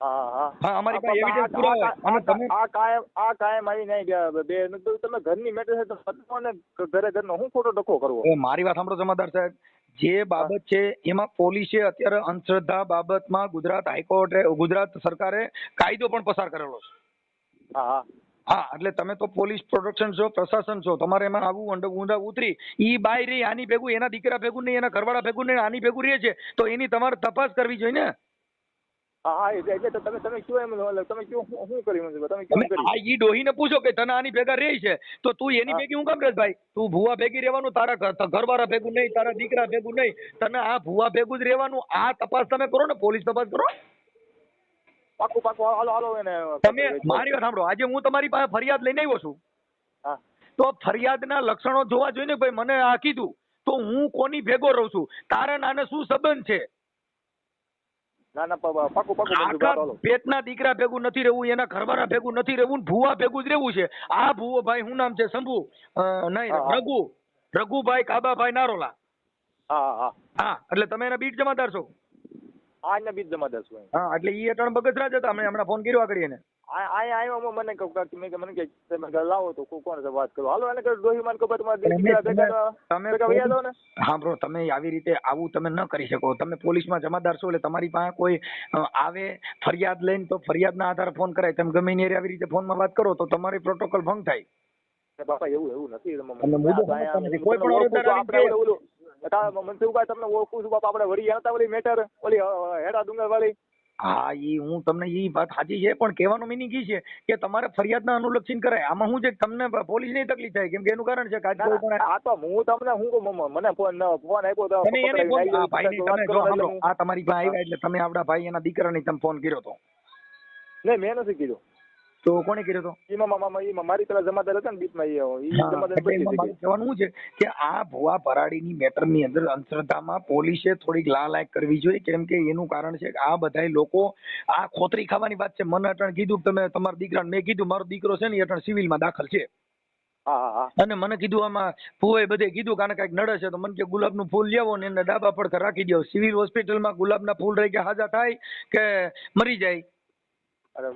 હા અમારી પાસે એવિડન્સ પુરાવા અને તમે આ કાયમ આવી નહીં ગયા બે તમે ઘરની મેટર છે તો પત્નીઓને ઘરે ઘરનો હું ખોટો ડખો કરવો? મારી વાત સાંભળો જમાદાર સાહેબ, જે બાબત છે એમાં પોલીસે અત્યારે અંધશ્રદ્ધા બાબતમાં ગુજરાત હાઈકોર્ટે ગુજરાત સરકારે કાયદો પણ પસાર કરેલો છે. હા હા એટલે તમે તો પોલીસ પ્રોટેક્શન છો, પ્રશાસન છો, તમારે એમાં આવું ઊંડા ઉતરી ઈ બાય રહી આની ભેગું એના દીકરા ભેગું નહીં, એના ઘરવાળા ભેગું નહીં, આની ભેગું રહે છે તો એની તમારે તપાસ કરવી જોઈએ ને. હા એટલે તમે કયો એમ તમે કયો શું કર્યું તમે કેમ કર્યું? આ ઈ ડોહીને પૂછો કે તને આની ભેગા રહી છે તો તું એની ભેગી હું કામ રહે ભાઈ? તું ભુવા ભેગી રહેવાનું, તારા ઘરવાળા ભેગું નહીં, તારા દીકરા ભેગું નહીં, તને આ ભુવા ભેગું જ રહેવાનું. આ તપાસ તમે કરો ને, પોલીસ તપાસ કરો. પાકું હાલો એને તમે મારી વાત સાંભળો, આજે હું તમારી પાસે ફરિયાદ લઈને આવ્યો છું. હા તો ફરિયાદના લક્ષણો જોવા જોઈએ ને ભાઈ. મને આ કીધું તો હું કોની ભેગો રહું છું, તારા નાને શું સંબંધ છે? ના પાકું આખા પેટના દીકરા ભેગું નથી રહેવું, એના ઘરવાળા ભેગું નથી રહેવું, ભુવા ભેગું જ રહેવું છે. આ ભુવો ભાઈ શું નામ છે? શંભુ નહીં રઘુભાઈ કાબાભાઈ નારોલા. હા એટલે તમે એના બીટ જમાદાર છો? હા એના બીટ જમાદાર છું. હા એટલે ઈ અટણ બગસરા જ હતા. અમે હમણાં ફોન કર્યો આગળ એને. આવ્યો મને મને કે તમે લાવો તો કોણ વાત કરો. હાલો એને ડોહીમાન કહો તમારા દીકરા ભેગા ને. હા બ્રો, તમે આવી રીતે આવું તમે ન કરી શકો. તમે પોલીસમાં જમાદાર છો એટલે તમારી પાસે કોઈ આવે ફરિયાદ લઈને તો ફરિયાદના આધારે ફોન કરાય. તમે ગમે એની આવી રીતે ફોનમાં વાત કરો તો તમારી પ્રોટોકોલ ભંગ થાય. બાપા એવું નથી. મનસુખભાઈ તમને ઓળખું છું બાપા. આપણે વળી હતા ઓલી મેટર ઓલી હેડા ડુંગર વાળી. હા ઈ હું તમને ઈ વાત સાચી છે પણ કહેવાનો મિનિંગ ઈ છે કે તમારે ફરિયાદના અનુલક્ષીને કરાય. આમાં શું છે તમને પોલીસની તકલીફ થાય કેમ કે એનું કારણ છે કે આ તો હું તમને મને ફોન આપ્યો તો તમે એને ભાઈને તમે જો સાંભળો, આ તમારી પાસે આવ્યા એટલે તમે આપડા ભાઈ એના દીકરાને તમે ફોન કર્યો તો? નહીં મેં નથી કીધું. તો કોને કર્યો તો? એમાં મારી પેલા જમાદાર હતા ને બીચમાં કહેવાનું છે કે આ ભુવા ભરાડીની મેટરની અંદર અંધશ્રદ્ધામાં પોલીસે થોડીક લાલાયક કરવી જોઈએ કેમ કે એનું કારણ છે કે આ બધા લોકો આ ખોતરી ખાવાની વાત છે. મને અટણ કીધું તમે તમારા દીકરાને, મેં કીધું મારો દીકરો છે ને એ અટણ સિવિલમાં દાખલ છે. અને મને કીધું આમાં ભુવાએ બધે કીધું કે આને કઈક નડે છે તો મને કે ગુલાબનું ફૂલ લેવો ને એને ડાબા પડખે રાખી દો. સિવિલ હોસ્પિટલમાં ગુલાબના ફૂલ રહી ગયા હાજા થાય કે મરી જાય? અરે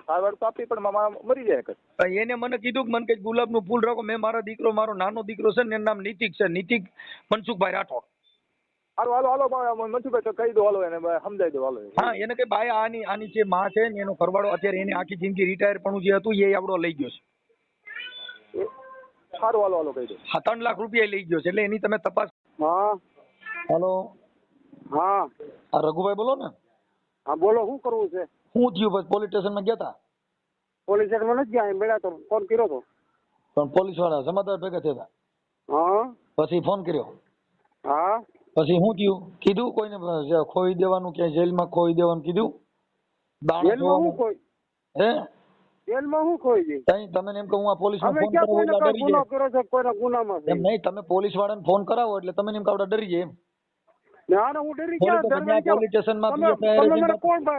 સારવાર તો આપી પણ મરી જાય. એને મને કીધું કે મને કઈ ગુલાબનું ફૂલ રાખો. મેં મારો દીકરો, મારો નાનો દીકરો છે ને એનું નામ નીતિક છે, નીતિક મનસુખભાઈ રાઠોડ. હાલો મનસુખભાઈ કહી દો, હાલો એને સમજાવી દો. હાલો હા એને કે ભાઈ આની જે માં છે ને એનો ઘરવાળો અત્યારે એને આખી જિંદગી રિટાયર પણ જે હતું એ આવડો લઈ ગયો છે. સારું હાલો કહી દો. 3 લાખ રૂપિયા લઈ ગયો છે એટલે એની તમે તપાસ. હા હાલો હા રઘુભાઈ બોલો ને? હા બોલો, શું કરવું છે? શું થયું? બસ પોલીસ સ્ટેશનમાં ગયા હતા? પોલીસ સ્ટેશનમાં નથી ગયા, મળ્યા તો ફોન કર્યો તો. પણ પોલીસ વાળા જમાદાર ભેગા થયા હતા? હા. પછી ફોન કર્યો? હા. પછી શું થયું? કીધું કોઈને ખોઈ દેવાનું કે જેલમાં ખોઈ દેવાનું કીધું? જેલમાં હું ખોઈ? હે જેલમાં હું ખોઈ ગઈ? તમે એમ કે હું આ પોલીસમાં ફોન કરાવો ગુનો કરો છો, કોઈના ગુનામાં એમ નહીં. તમે પોલીસ વાળાને ફોન કરાવો એટલે તમે એમ કાવડા ડરી જાય એમ. ના હું ડરી ગયા. પોલીસ સ્ટેશનમાં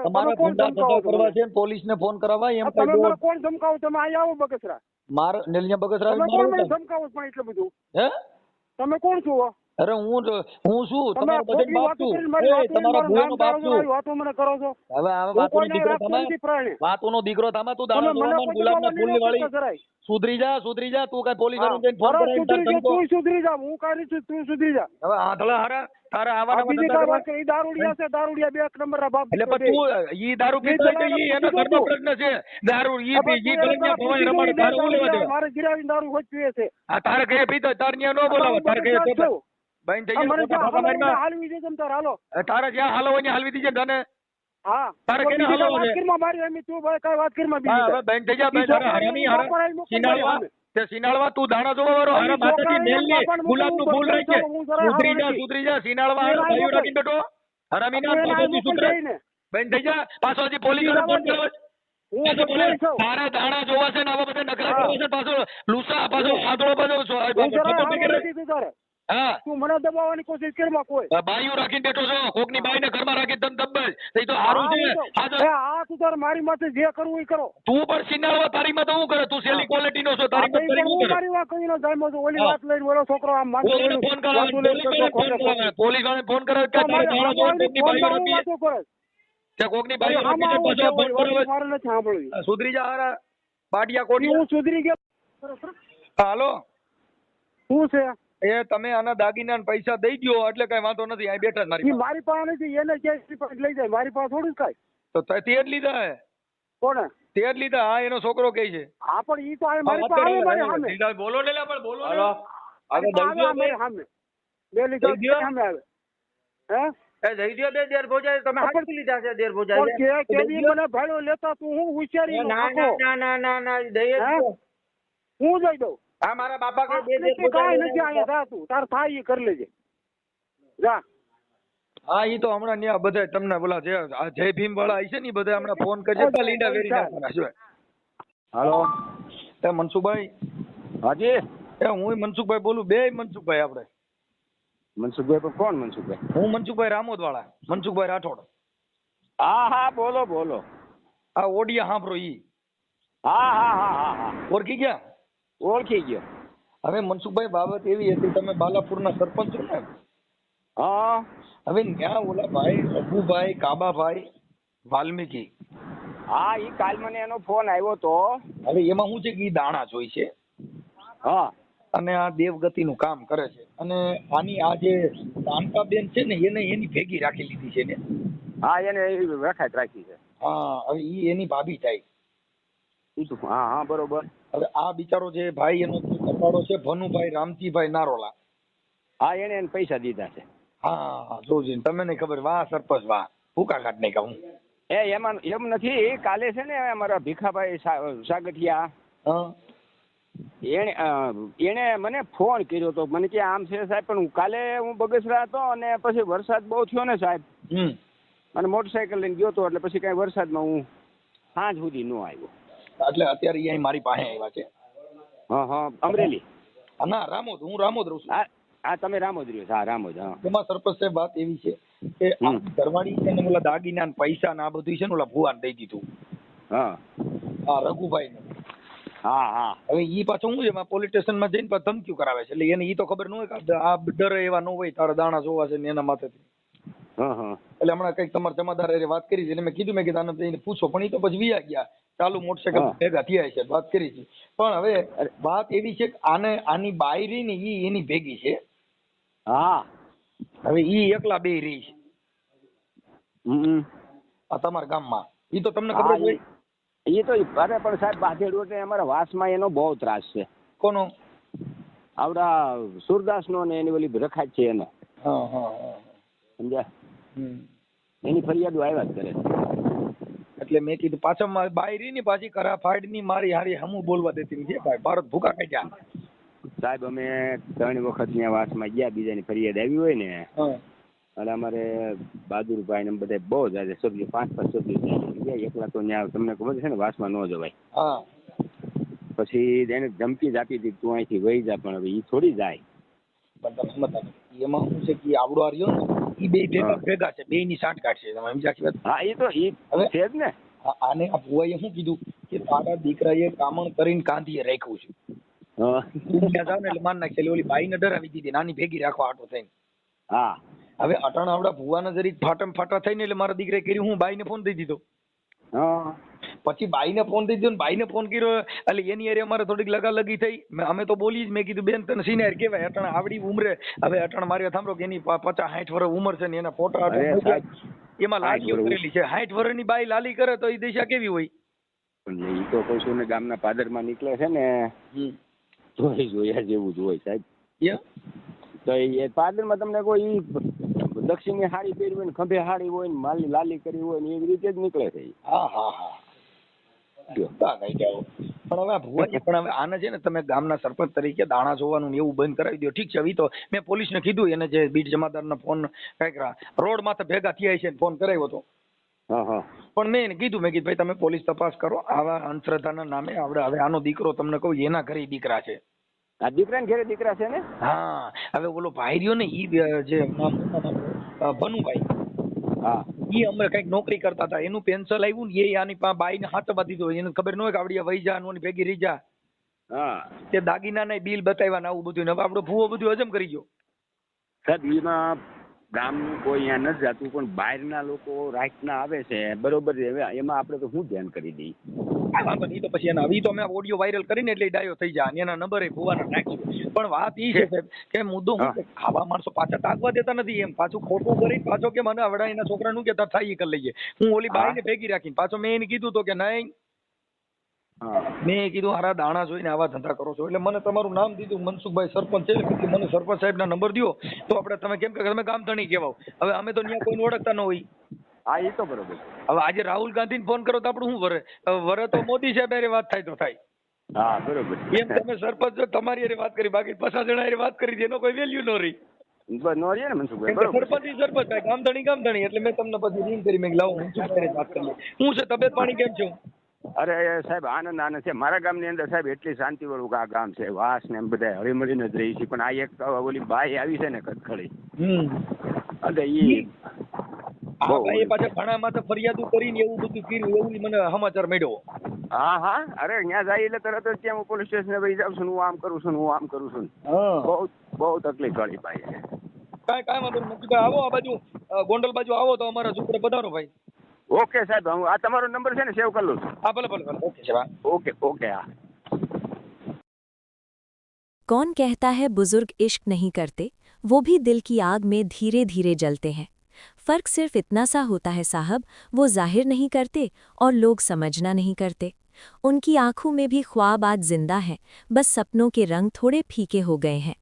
તમારા ગુંડા ધંધા કરવા છે પોલીસને ફોન કરાવવા એમ તમે કોણ ધમકાવો? તમે અહીં આવો બગસરા. માર નેલિયા બગસરા ધમકાવો પણ એટલું બધું. હે તમે કોણ છો? અરે હું શું તમારો બધો બાપ છું, તમારો ભૂવાનો બાપ છું. વાતો મને કરો છો. હવે આ વાતોનો દીકરો તમે, વાતોનો દીકરો તમે, તું દાણા જોવામાં ગુલાબના ફૂલની વાળી સુધરી જા. તું કઈ પોલીસ વાળાને ફોન કરે? તું સુધરી જા, હું કાઈ છું, તું સુધરી જા. હવે આંધળા હારા તારા આવાના બીજી કાંઈ વાત કરી, ઈ દારૂડિયા છે, દારૂડિયા બે એક નંબરના બાપ. એટલે પણ તું ઈ દારૂ પીતો હોય તો ઈ એનો ઘરનો પ્રશ્ન છે. દારૂ ઈ પી ઈ કલંગિયા ભવાઈ રમાડે, તારે હું લેવા દેવા? મારે ગિરાવીને દારૂ હોજ પીએ છે. આ તારે ઘરે પીતો હોય, તારે ન્યા નો બોલાવે, તારે ઘરે તો બંધ થઈ મને જાય. જ્યાં હાલવી હાલવી દેજો ને તાર હાલો. તારે જ્યાં હાલો હોય ત્યાં હાલવી દીજે તને. હા તારે તો કેને બીજી હાલવા કાંઈ છે? વાત કરીમાં મારી એમ તું ભાઈ કાંઈ વાત કરીમાં હા, બીજી હવે બંધ થઈ જા, બંધ. તારે હરામી હારા સિનાળવા તે સિનાળવા તું દાણા જોવા વાળો હારા માથેથી મેલ ને ગુલાબનું ફૂલ રહી છે. સુધરી જા સિનાળવા હારા ભાઈઓ રાખીને બેઠો. હરામી ના પાછળથી સુધરે. બંધ થઈ જા. પાછો હજી પોલીસ વાળા ફોન કરવા છે. પાછો બોલે, તારે દાણા જોવા છે ને આવા બધા નખરા કરવા છે. પાછો લુસા, પાછો આંધળો, પાછો હા તું મને દબાવવાની કોશિશ કરીમાં કોઈ બાઈઓ રાખીને બેઠો છો. કોકની બાઈને ઘરમાં રાખીને તને દબાય. એ તો હારું છે. આ તો હા તું તારે મારી માથે જે કરવું એ કરો. તું પણ સિનાળવા તારી માં તો હું કરે? તું સેલી ક્વોલિટી નો છો, તારી માં કરી હું કરે? મારી વાત કહીને જામ્યો છું. ઓલી વાત લઈને ઓલો છોકરો આમ માંગે પોલીસને ફોન કરાવે, પોલીસ વાળાને ફોન કરાવે કે તારે દાણા જોવા કોકની બાઈઓ રાખી કે કોકની બાઈઓ રાખીને પાછો ફોન કરાવે. મારે નથી સાંભળવી. સુધરી જા હારા બાડિયા કોટી. હું સુધરી ગયો. હાલો શું છે એ તમે આના દાગીના ને પૈસા દઈ દ્યો એટલે કઈ વાંધો નથી. અહીં બેઠા જ મારી ઈ મારી પાસે નથી. એને ક્યાંય લઈ જાય. મારી પાસે થોડું કાંઈ. તો તે જ લીધા હે, કોને તે જ લીધા. હા એનો છોકરો કહે છે. હા પણ ઈ તો આ મારી પાસે આવે મારી સામે. સીધા બોલો ને લા, પણ બોલો ને. હાલો આવે મારી સામે. બે લીધા સામે આવે. હે એ દઈ દ્યો બે દેર ભોજાય. તમે હાથી લીધા છે દેર ભોજાય. પણ કેદી મને ભાડો લેતા તું હું હોશિયારી ના ના ના ના ના દઈ જ હે? દો. હું જઈ દઉં. હા મારા બાપા કે બે દેર કાંઈ નથી. ભોજાય. અહીંયા જા તું તાર થાય ઈ કરી લેજે. જા. હા ઈ તો હમણાં ન્યા બધા તમને બોલા જે આ જય ભીમ વાળા આવી છે ને ઈ બધા હમણાં ફોન કરજે. તા લીંડા વેરી નાખવાના છે. હાલો એ મનસુખભાઈ. હાજી એ હું મનસુખભાઈ બોલું. બે મનસુખભાઈ આપણે. મનસુખભાઈ પણ કોણ મનસુખભાઈ? હું મનસુખભાઈ રામોદ વાળા, મનસુખભાઈ રાઠોડ. હા હા બોલો બોલો. આ ઓડિયા સાંભળો ઈ. હા હા હા હા હા ઓળખી ગયા? ઓળખી ગયો. હવે મનસુખભાઈ બાબત એવી હતી, તમે બાલાપુરના સરપંચ છો ને? હા હવે ત્યાં ઓલા ભાઈ રઘુભાઈ કાબાભાઈ વાલ્મીકી. હા ઈ કાલ મને એનો ફોન આવ્યો તો. હવે એમાં શું છે કે ઈ દાણા જોઈ છે હા અને આ દેવગતિનું કામ કરે છે. અને આની આ જે કાંતાબેન છે ને એને એની ભેગી રાખી લીધી છે ને. હા એને એવી વખાત રાખી છે. હા હવે ઈ એની ભાભી થાય. ઈ તો હા હા બરોબર. હવે આ બિચારો જે ભાઈ એનો કપાળો છે ભનુભાઈ રામજીભાઈ નારોલા. હા એને પૈસા દીધા છે. હા જોજી તમને નહીં ખબર. વાહ સરપંચ વાહ. ભૂકા કાઢ નહીં કહું. એમાં એમ નથી. કાલે છે ને અમારા ભીખાભાઈ સાગઠિયા હા એને મને ફોન કર્યો તો. મને કે આમ છે સાહેબ, પણ કાલે હું બગસરા હતો અને પછી વરસાદ બહુ થયો ને સાહેબ, અને મોટરસાયકલ લઈને ગયો તો એટલે પછી કઈ વરસાદમાં હું સાંજ સુધી ન આવ્યો. એટલે અત્યારે ઈ અહીં મારી પાસે આવ્યા છે. હા હા અમરેલી. ના રામોદ. હું રામોદ રહું છું. હા હા તમે રામોદ રહ્યો. હા રામોદ. હા એમાં સરપંચ સાહેબ વાત એવી છે કે આ ઘરવાળી છે ને ઓલા દાગીના ને પૈસા ને આ બધું છે ને ઓલા ભુવાને દઈ દીધું. હા હા રઘુભાઈ ને. હા હા હવે ઈ પાછું શું છે એમાં પોલીસ સ્ટેશન માં જઈને પાછું ધમકીઓ કરાવે છે. એટલે એને ઈ તો ખબર ન હોય કે આ ડરે એવા ન હોય તારા દાણા જોવા છે ને એના માથેથી. હા હા એટલે હમણાં કઈક તમારા જમાદાર એ વાત કરી છે એટલે મેં કીધું મેં કીધું આને જઈને પૂછો, પણ ઈ તો પછી વિયા ગયા. ચાલુ મોટરસાયકલ ભેગા થયા છે વાત કરી છે. પણ હવે વાત એવી છે કે આની બાયરી ને ઈ એની ભેગી છે. હા હવે ઈ એકલા બે રહી છે આ તમારા ગામમાં. ઈ તો તમને ખબર જ હોય. એ તો અરે પણ સાહેબ બાધેડ એટલે અમારા વાસમાં એનો બહુ ત્રાસ છે. કોનો? આવડા સુરદાસ નો ને એની ઓલી રખાય છે એને. હા હા હા સમજ્યા? એની ફરિયાદો આવ્યા જ કરે. એટલે મેં કીધું પાછળ બાયરી ની પાછી કરા ફાઈડ ની મારી હારી હમું બોલવા દેતી નથી ભાઈ. ભારત ભૂખા કાઢ્યા સાહેબ. અમે 3 વખત ત્યાં વાસમાં ગયા. બીજાની ફરિયાદ આવી હોય ને એટલે અમારે બહાદુરભાઈ ને બધા બહુ જ આજે સભ્યો 5-5 સભ્યો ગયા. એકલા તો ત્યાં તમને ખબર છે ને વાસમાં ન જવાય. હા પછી એને ધમકી જ આપી હતી તું અહીંથી વહી જા, પણ હવે ઈ થોડી જાય. પણ તમે સમજતા એમાં શું છે કે આવડો આ રહ્યો ને ઈ બે ભેગા છે. બે ની સાંઠ છે. તમે સમજ્યા? હા એ તો ઈ છે જ ને. આને આ ભુવાએ શું કીધું કે તારા દીકરાએ કામણ કરીને કાંધીએ રાખ્યું છે. તું ત્યાં જાવ ને એટલે માર નાખે. ઓલી બાઈ ને ડરાવી દીધી નાની ભેગી રાખવા આટો થઈને. હા હવે અટાણા આવડા ભુવાના જરીક ફાટા થઈને એટલે મારા દીકરાએ કર્યું હું બાઈ ને ફોન દઈ દીધો. પછી બાઈને ફોન થઈ ગયો ને બાઈને ફોન કર્યો એટલે એની હારે અમારે થોડીક લગાલગી થઈ અમે તો બોલી જ મેં કીધું બેન તને સિનિયર કહેવાય અટાણે આવડી ઉંમરે હવે અટાણે મારી સાંભળો કે એની 50-60 વર્ષ ઉંમર છે ને એના ફોટા એમાં લાલીઓ કરેલી છે 60 વર્ષની બાઈ લાલી કરે તો એ દિશા કેવી હોય પણ એ તો કહું છું ને ગામના પાદરમાં નીકળે છે ને જોયા જેવું જ હોય સાહેબ તો એ પાદરમાં તમને કોઈ દક્ષિણની હાડી પહેરી હોય ને ખંભે હાડી હોય ને માલી લાલી કરી હોય ને એવી રીતે જ નીકળે છે હા પણ હવે ભુવાજી પણ હવે આને છે ને તમે ગામના સરપંચ તરીકે દાણા જોવાનું ને એવું બંધ કરાવી દો ઠીક છે હવે તો મેં પોલીસને કીધું એને જે બીટ જમાદારના ફોન કઈક રોડ માથે ભેગા થયા છે ફોન કરાવ્યો હતો પણ મેં એને કીધું ભાઈ તમે પોલીસ તપાસ કરો આવા અંધશ્રદ્ધાના નામે આપણે હવે આનો દીકરો તમને કહું એના ઘરે દીકરા છે આ દીકરાને ઘરે દીકરા છે ને હા હવે ઓલો ભાઈ રહ્યો ને ઈ જે ભનુભાઈ હા ઈ અમે કઈક નોકરી કરતા હતા એનું પેન્શન આવ્યું ને એ આની બાઈને હાથમાં દીધો એને ખબર ન હોય કે આવડી વહી જા નો ભેગી રહી જા તે દાગીના ના બિલ બતાવ્યા ને આવું બધું હવે આપણો ભૂવો બધું હજમ કરી ગયો સાહેબ એમાં ગામનું કોઈ અહીંયા નથી જતું પણ બહારના લોકો રાતના આવે છે બરોબર છે એમાં આપણે તો શું ધ્યાન કરી દઈએ વાંધો નહીં તો પછી એના આવી તો અમે ઓડિયો વાયરલ કરીને એટલે ડાયો થઈ જાય એના નંબરે ભૂવાના નાખ્યું પણ વાત ઈ છે સાહેબ કે મુદ્દો હું ખાવા માણસો પાછા તાકવા દેતા નથી એમ પાછું ખોટું કરી પાછો કે મને આવડા એના છોકરાનું કે તાર થાય કરી લઈએ હું ઓલી બાઈને ભેગી રાખીને પાછો મેં એને કીધું તો કે નહીં મેં કીધું હારા દાણા જોઈને આવા ધંધા કરો છો એટલે મને તમારું નામ દીધું મનસુખભાઈ સરપંચ છે એટલે મને સરપંચ સાહેબના નંબર દો તો આપણે તમે કેમ કે તમે ગામ ધણી કહેવાઓ હવે અમે તો ત્યાં કોઈને ઓળખતા ન હોય હા એ તો બરોબર હવે આજે રાહુલ ગાંધીને ફોન કરો તો આપણું શું વરે તો મોદી સાહેબ હારે વાત થાય તો થાય હા બરોબર એમ તમે સરપંચ તમારી હારે વાત કરી બાકી 50 જણા હારે વાત કરી એનો કોઈ વેલ્યુ ન રહી સરપંચ સરપંચ ગામધણી એટલે મેં તમને પછી રિંગ કરી મેં લાવો મનસુખભાઈ વાત કરી હું છે તબિયત પાણી કેમ છે અરે સાહેબ આનંદ છે મારા ગામની અંદર સાહેબ એટલી શાંતિ વાળું આ ગામ છે વાસ ને એમ બધા હળીમળીને જ રહી છે પણ આ એક ઓલી બાઈ આવી છે ને કદખળી અને એ પાછા ઘણામાં તો ફરિયાદો કરીને એવું બધું કર્યું એવું મને સમાચાર મળ્યો હા અરે ત્યાં જાય એટલે તરત જ ત્યાં હું પોલીસ સ્ટેશન ભાઈ જાઉં છું હું આમ કરું છું હું આમ કરું છું બહુ તકલીફ વાળી ભાઈ છે કાંઈ વાંધો નથી આવો આ બાજુ ગોંડલ બાજુ આવો તો અમારા છોકરા પધારો ભાઈ ઓકે સાહેબ હું આ તમારો નંબર છે ને સેવ કરી લઉં છું હા ભલે ઓકે સાહેબ ઓકે હા कौन कहता है बुजुर्ग इश्क नहीं करते वो भी दिल की आग में धीरे धीरे जलते हैं फर्क सिर्फ इतना सा होता है साहब वो जाहिर नहीं करते और लोग समझना नहीं करते उनकी आंखों में भी ख्वाब आज जिंदा है बस सपनों के रंग थोड़े फीके हो गए हैं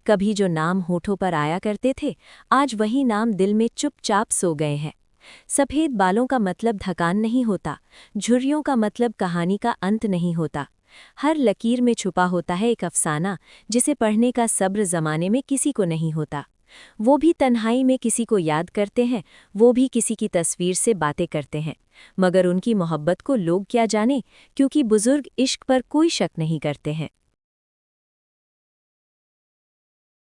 कभी जो नाम होठों पर आया करते थे आज वही नाम दिल में चुपचाप सो गए हैं सफ़ेद बालों का मतलब थकान नहीं होता झुर्रियों का मतलब कहानी का अंत नहीं होता हर लकीर में छुपा होता है एक अफसाना जिसे पढ़ने का सब्र ज़माने में किसी को नहीं होता वो भी तन्हाई में किसी को याद करते हैं वो भी किसी की तस्वीर से बातें करते हैं मगर उनकी मोहब्बत को लोग क्या जाने क्योंकि बुजुर्ग इश्क पर कोई शक नहीं करते हैं